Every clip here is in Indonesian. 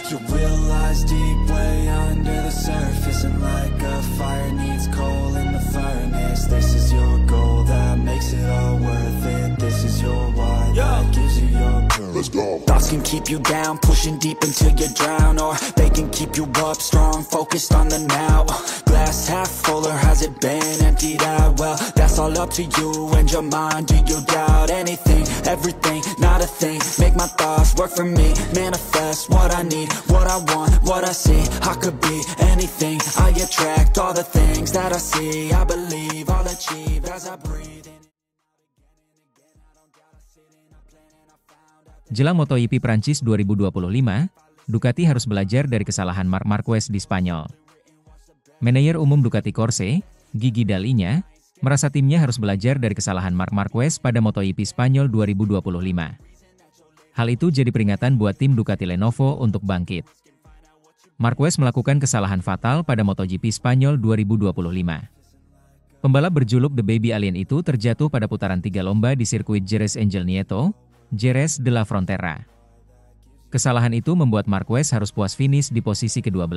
You realize deep way under the surface, and like a fire needs coal in the furnace. This is your goal that makes it all worth it. This is your why that gives you your purpose. Let's go. Thoughts can keep you down, pushing deep until you drown, or they can keep you up strong, focused on the now. Glass half full, or has it been emptied out? Well, that's all up to you and your mind. Do you doubt anything, everything, not a thing? Make my thoughts work for me, manifest what I need, what I want, what I see. I could be anything, I attract all the things that I see. I believe I'll achieve as I breathe in. Jelang MotoGP Prancis 2025, Ducati harus belajar dari kesalahan Marc Marquez di Spanyol. Manajer umum Ducati Corse, Gigi Dall'Igna, merasa timnya harus belajar dari kesalahan Marc Marquez pada MotoGP Spanyol 2025. Hal itu jadi peringatan buat tim Ducati Lenovo untuk bangkit. Marquez melakukan kesalahan fatal pada MotoGP Spanyol 2025. Pembalap berjuluk The Baby Alien itu terjatuh pada putaran 3 lomba di sirkuit Jerez Angel Nieto, Jerez de la Frontera. Kesalahan itu membuat Marquez harus puas finish di posisi ke-12.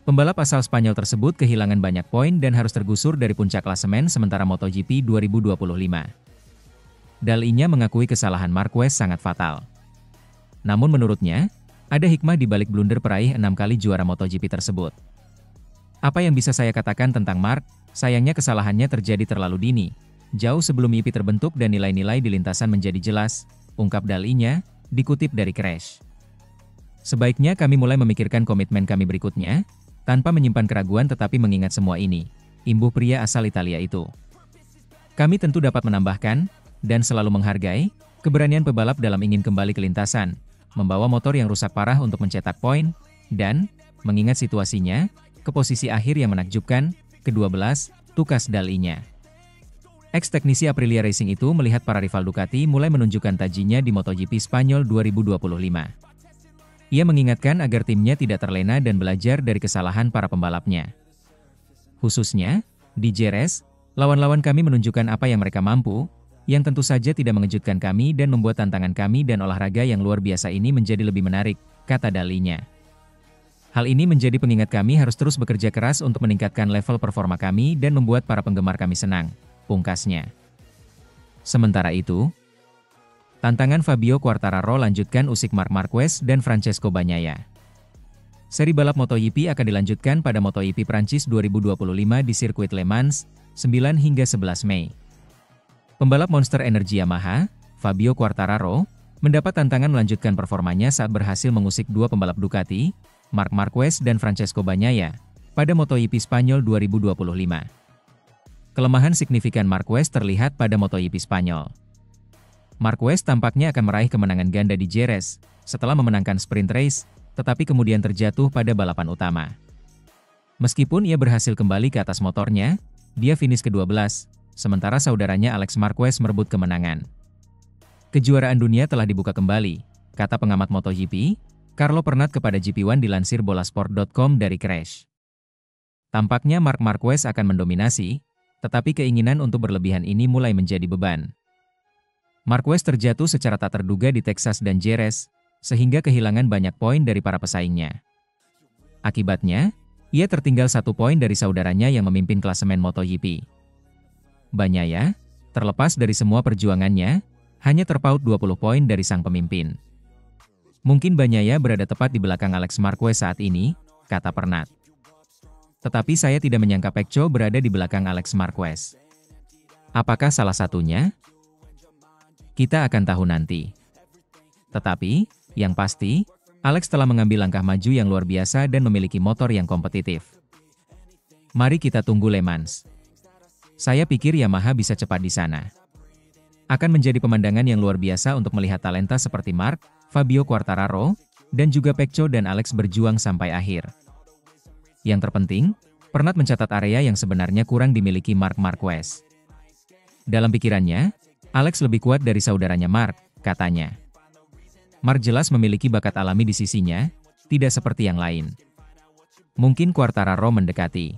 Pembalap asal Spanyol tersebut kehilangan banyak poin dan harus tergusur dari puncak klasemen sementara MotoGP 2025. Dall'Igna mengakui kesalahan Marquez sangat fatal. Namun menurutnya, ada hikmah di balik blunder peraih 6 kali juara MotoGP tersebut. Apa yang bisa saya katakan tentang Marc? Sayangnya kesalahannya terjadi terlalu dini, jauh sebelum IP terbentuk dan nilai-nilai di lintasan menjadi jelas, ungkap Dall'Igna, dikutip dari Crash. Sebaiknya kami mulai memikirkan komitmen kami berikutnya, tanpa menyimpan keraguan tetapi mengingat semua ini, imbuh pria asal Italia itu. Kami tentu dapat menambahkan, dan selalu menghargai, keberanian pebalap dalam ingin kembali ke lintasan, membawa motor yang rusak parah untuk mencetak poin, dan, mengingat situasinya, ke posisi akhir yang menakjubkan, ke-12, tukas Dall'Igna. Ex-teknisi Aprilia Racing itu melihat para rival Ducati mulai menunjukkan tajinya di MotoGP Spanyol 2025. Ia mengingatkan agar timnya tidak terlena dan belajar dari kesalahan para pembalapnya. Khususnya, di Jerez, lawan-lawan kami menunjukkan apa yang mereka mampu, yang tentu saja tidak mengejutkan kami dan membuat tantangan kami dan olahraga yang luar biasa ini menjadi lebih menarik, kata Dall'Igna. Hal ini menjadi pengingat kami harus terus bekerja keras untuk meningkatkan level performa kami dan membuat para penggemar kami senang, pungkasnya. Sementara itu, tantangan Fabio Quartararo lanjutkan usik Marc Marquez dan Francesco Bagnaia. Seri balap MotoGP akan dilanjutkan pada MotoGP Prancis 2025 di sirkuit Le Mans, 9 hingga 11 Mei. Pembalap Monster Energy Yamaha, Fabio Quartararo, mendapat tantangan melanjutkan performanya saat berhasil mengusik dua pembalap Ducati, Marc Marquez dan Francesco Bagnaia, pada MotoGP Spanyol 2025. Kelemahan signifikan Marquez terlihat pada MotoGP Spanyol. Marquez tampaknya akan meraih kemenangan ganda di Jerez, setelah memenangkan sprint race, tetapi kemudian terjatuh pada balapan utama. Meskipun ia berhasil kembali ke atas motornya, dia finish ke-12, sementara saudaranya Alex Marquez merebut kemenangan. Kejuaraan dunia telah dibuka kembali, kata pengamat MotoGP, Carlo Pernat kepada GP1 dilansir bolasport.com dari Crash. Tampaknya Marc Marquez akan mendominasi, tetapi keinginan untuk berlebihan ini mulai menjadi beban. Marquez terjatuh secara tak terduga di Texas dan Jerez, sehingga kehilangan banyak poin dari para pesaingnya. Akibatnya, ia tertinggal 1 poin dari saudaranya yang memimpin klasemen MotoGP. Bagnaia, terlepas dari semua perjuangannya, hanya terpaut 20 poin dari sang pemimpin. Mungkin Bagnaia berada tepat di belakang Alex Marquez saat ini, kata Pernat. Tetapi saya tidak menyangka Pecco berada di belakang Alex Marquez. Apakah salah satunya? Kita akan tahu nanti. Tetapi, yang pasti, Alex telah mengambil langkah maju yang luar biasa dan memiliki motor yang kompetitif. Mari kita tunggu Le Mans. Saya pikir Yamaha bisa cepat di sana. Akan menjadi pemandangan yang luar biasa untuk melihat talenta seperti Marc, Fabio Quartararo, dan juga Pecco dan Alex berjuang sampai akhir. Yang terpenting, Pernat mencatat area yang sebenarnya kurang dimiliki Marc Marquez. Dalam pikirannya, Alex lebih kuat dari saudaranya Marc, katanya. Marc jelas memiliki bakat alami di sisinya, tidak seperti yang lain. Mungkin Quartararo mendekati.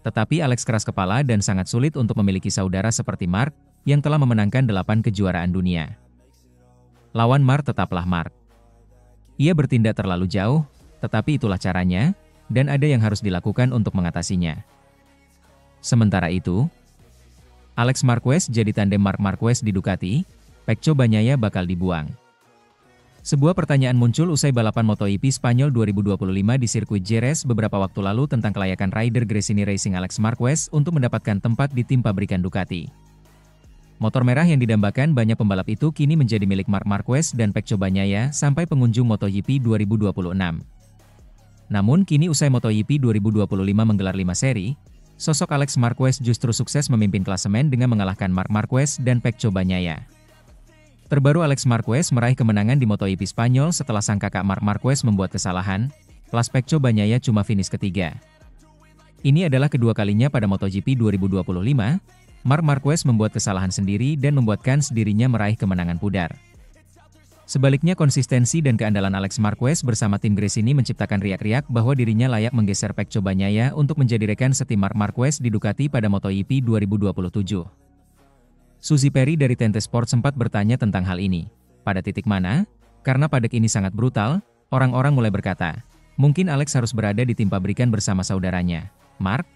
Tetapi Alex keras kepala dan sangat sulit untuk memiliki saudara seperti Marc, yang telah memenangkan 8 kejuaraan dunia. Lawan Marc tetaplah Marc. Ia bertindak terlalu jauh, tetapi itulah caranya, dan ada yang harus dilakukan untuk mengatasinya. Sementara itu, Alex Marquez jadi tandem Marc Marquez di Ducati, Pecco Bagnaia bakal dibuang. Sebuah pertanyaan muncul usai balapan MotoGP Spanyol 2025 di sirkuit Jerez beberapa waktu lalu tentang kelayakan rider Gresini Racing Alex Marquez untuk mendapatkan tempat di tim pabrikan Ducati. Motor merah yang didambakan banyak pembalap itu kini menjadi milik Marc Marquez dan Pecco Bagnaia sampai pengunjung MotoGP 2026. Namun kini usai MotoGP 2025 menggelar 5 seri, sosok Alex Marquez justru sukses memimpin klasemen dengan mengalahkan Marc Marquez dan Pecco Bagnaia. Terbaru Alex Marquez meraih kemenangan di MotoGP Spanyol setelah sang kakak Marc Marquez membuat kesalahan, kelas Pecco Bagnaia cuma finish ketiga. Ini adalah kedua kalinya pada MotoGP 2025, Marc Marquez membuat kesalahan sendiri dan membuatkan dirinya meraih kemenangan pudar. Sebaliknya konsistensi dan keandalan Alex Marquez bersama tim Gresini menciptakan riak-riak bahwa dirinya layak menggeser Pecco Bagnaia untuk menjadi rekan setim Marc Marquez di Ducati pada MotoGP 2027. Suzy Perry dari Tente Sport sempat bertanya tentang hal ini. Pada titik mana? Karena paddock ini sangat brutal, orang-orang mulai berkata, mungkin Alex harus berada di tim pabrikan bersama saudaranya, Marc.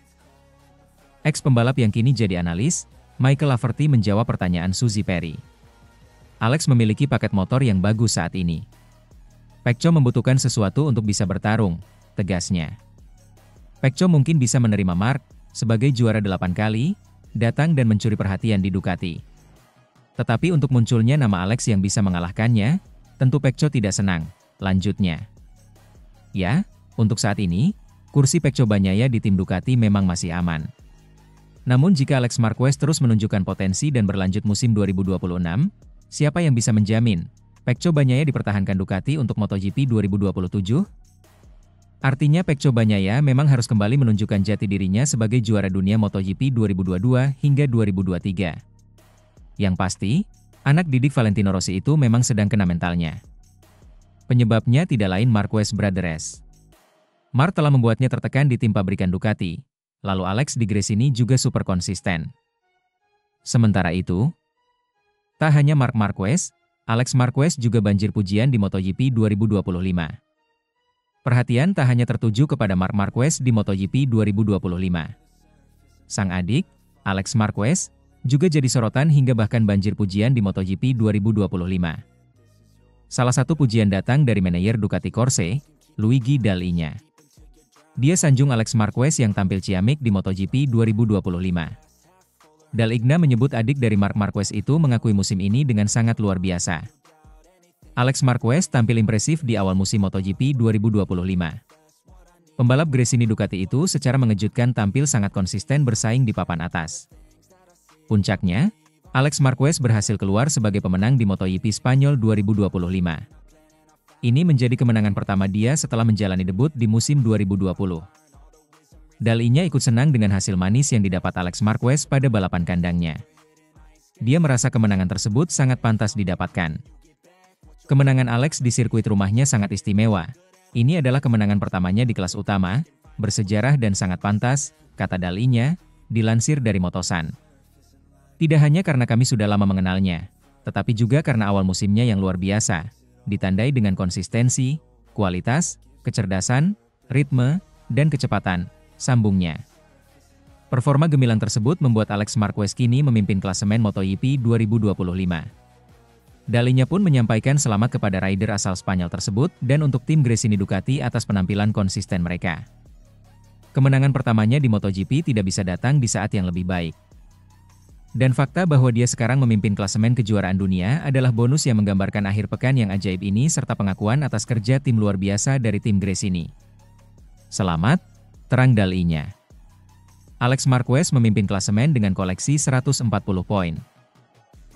Ex-pembalap yang kini jadi analis, Michael Laverty menjawab pertanyaan Suzy Perry. Alex memiliki paket motor yang bagus saat ini. Pecco membutuhkan sesuatu untuk bisa bertarung, tegasnya. Pecco mungkin bisa menerima Marc, sebagai juara 8 kali, datang dan mencuri perhatian di Ducati. Tetapi untuk munculnya nama Alex yang bisa mengalahkannya, tentu Pecco tidak senang, lanjutnya. Ya, untuk saat ini, kursi Pecco Bagnaia di tim Ducati memang masih aman. Namun jika Alex Marquez terus menunjukkan potensi dan berlanjut musim 2026, siapa yang bisa menjamin Pecco Bagnaia dipertahankan Ducati untuk MotoGP 2027? Artinya Pecco Bagnaia memang harus kembali menunjukkan jati dirinya sebagai juara dunia MotoGP 2022 hingga 2023. Yang pasti, anak didik Valentino Rossi itu memang sedang kena mentalnya. Penyebabnya tidak lain Marquez Brothers. Marc telah membuatnya tertekan di tim pabrikan Ducati. Lalu Alex di Gresini juga super konsisten. Sementara itu, tak hanya Marc Marquez, Alex Marquez juga banjir pujian di MotoGP 2025. Perhatian tak hanya tertuju kepada Marc Marquez di MotoGP 2025. Sang adik, Alex Marquez, juga jadi sorotan hingga bahkan banjir pujian di MotoGP 2025. Salah satu pujian datang dari manajer Ducati Corse, Luigi Dall'Igna. Dia sanjung Alex Marquez yang tampil ciamik di MotoGP 2025. Dall'Igna menyebut adik dari Marc Marquez itu mengakui musim ini dengan sangat luar biasa. Alex Marquez tampil impresif di awal musim MotoGP 2025. Pembalap Gresini Ducati itu secara mengejutkan tampil sangat konsisten bersaing di papan atas. Puncaknya, Alex Marquez berhasil keluar sebagai pemenang di MotoGP Spanyol 2025. Ini menjadi kemenangan pertama dia setelah menjalani debut di musim 2020. Dall'Igna ikut senang dengan hasil manis yang didapat Alex Marquez pada balapan kandangnya. Dia merasa kemenangan tersebut sangat pantas didapatkan. Kemenangan Alex di sirkuit rumahnya sangat istimewa. Ini adalah kemenangan pertamanya di kelas utama, bersejarah dan sangat pantas, kata Dall'Igna, dilansir dari Motosan. Tidak hanya karena kami sudah lama mengenalnya, tetapi juga karena awal musimnya yang luar biasa, ditandai dengan konsistensi, kualitas, kecerdasan, ritme, dan kecepatan, sambungnya. Performa gemilang tersebut membuat Alex Marquez kini memimpin klasemen MotoGP 2025. Dall'Igna pun menyampaikan selamat kepada rider asal Spanyol tersebut dan untuk tim Gresini Ducati atas penampilan konsisten mereka. Kemenangan pertamanya di MotoGP tidak bisa datang di saat yang lebih baik. Dan fakta bahwa dia sekarang memimpin klasemen kejuaraan dunia adalah bonus yang menggambarkan akhir pekan yang ajaib ini serta pengakuan atas kerja tim luar biasa dari tim Gresini. Selamat, terang Dall'Igna. Alex Marquez memimpin klasemen dengan koleksi 140 poin.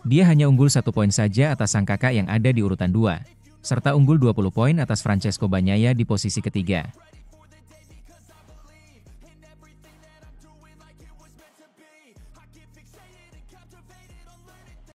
Dia hanya unggul 1 poin saja atas sang kakak yang ada di urutan 2, serta unggul 20 poin atas Francesco Bagnaia di posisi ketiga.